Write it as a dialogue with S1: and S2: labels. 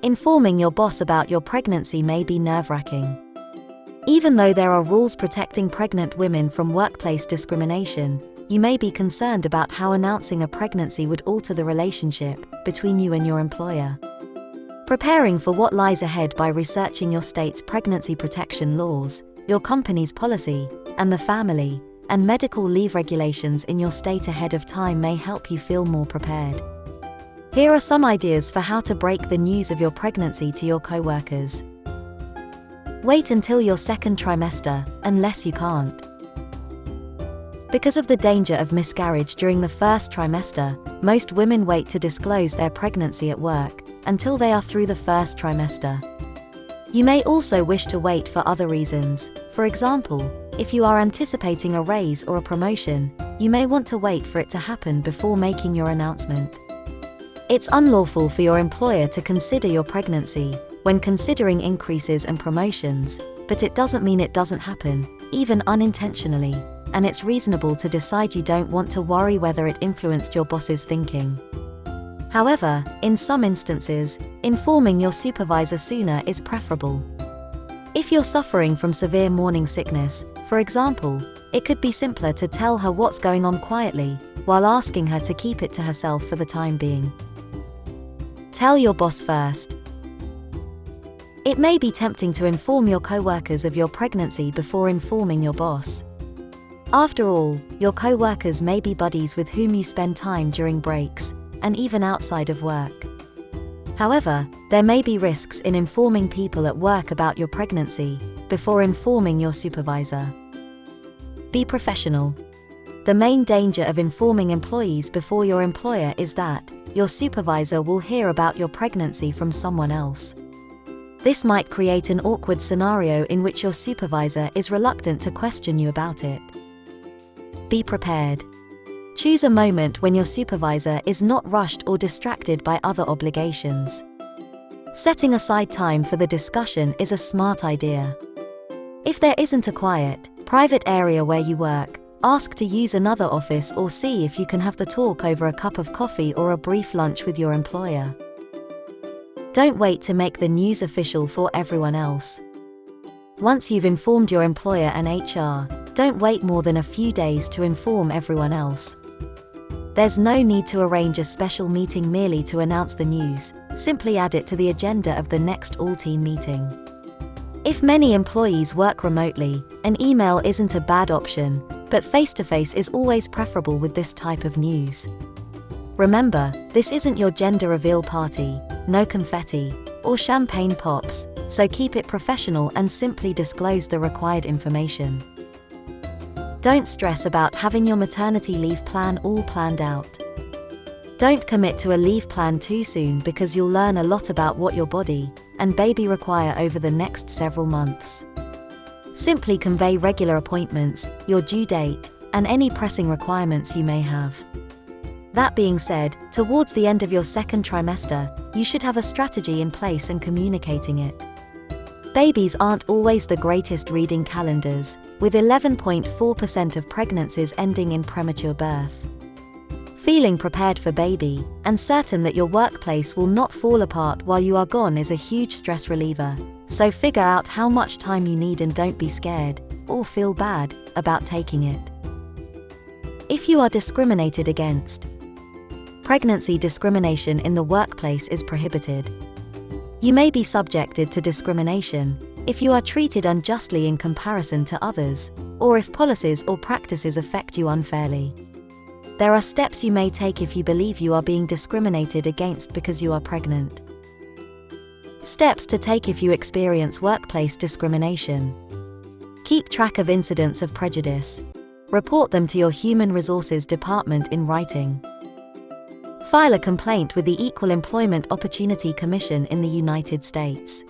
S1: Informing your boss about your pregnancy may be nerve-wracking. Even though there are rules protecting pregnant women from workplace discrimination, you may be concerned about how announcing a pregnancy would alter the relationship between you and your employer. Preparing for what lies ahead by researching your state's pregnancy protection laws, your company's policy, and the family and medical leave regulations in your state ahead of time may help you feel more prepared. Here are some ideas for how to break the news of your pregnancy to your coworkers. Wait until your second trimester, unless you can't. Because of the danger of miscarriage during the first trimester, most women wait to disclose their pregnancy at work until they are through the first trimester. You may also wish to wait for other reasons. For example, if you are anticipating a raise or a promotion, you may want to wait for it to happen before making your announcement. It's unlawful for your employer to consider your pregnancy when considering increases and promotions, but it doesn't mean it doesn't happen, even unintentionally, and it's reasonable to decide you don't want to worry whether it influenced your boss's thinking. However, in some instances, informing your supervisor sooner is preferable. If you're suffering from severe morning sickness, for example, it could be simpler to tell her what's going on quietly, while asking her to keep it to herself for the time being. Tell your boss first. It may be tempting to inform your coworkers of your pregnancy before informing your boss. After all, your coworkers may be buddies with whom you spend time during breaks, and even outside of work. However, there may be risks in informing people at work about your pregnancy before informing your supervisor. Be professional. The main danger of informing employees before your employer is that your supervisor will hear about your pregnancy from someone else. This might create an awkward scenario in which your supervisor is reluctant to question you about it. Be prepared. Choose a moment when your supervisor is not rushed or distracted by other obligations. Setting aside time for the discussion is a smart idea. If there isn't a quiet, private area where you work, ask to use another office or see if you can have the talk over a cup of coffee or a brief lunch with your employer. Don't wait to make the news official for everyone else. Once you've informed your employer and HR, don't wait more than a few days to inform everyone else. There's no need to arrange a special meeting merely to announce the news, simply add it to the agenda of the next all-team meeting. If many employees work remotely, an email isn't a bad option, but face-to-face is always preferable with this type of news. Remember, this isn't your gender reveal party, no confetti, or champagne pops, so keep it professional and simply disclose the required information. Don't stress about having your maternity leave plan all planned out. Don't commit to a leave plan too soon because you'll learn a lot about what your body and baby require over the next several months. Simply convey regular appointments, your due date, and any pressing requirements you may have. That being said, towards the end of your second trimester, you should have a strategy in place and communicating it. Babies aren't always the greatest reading calendars, with 11.4% of pregnancies ending in premature birth. Feeling prepared for baby, and certain that your workplace will not fall apart while you are gone is a huge stress reliever, so figure out how much time you need and don't be scared, or feel bad, about taking it. If you are discriminated against, pregnancy discrimination in the workplace is prohibited. You may be subjected to discrimination if you are treated unjustly in comparison to others, or if policies or practices affect you unfairly. There are steps you may take if you believe you are being discriminated against because you are pregnant. Steps to take if you experience workplace discrimination. Keep track of incidents of prejudice. Report them to your Human Resources Department in writing. File a complaint with the Equal Employment Opportunity Commission in the United States.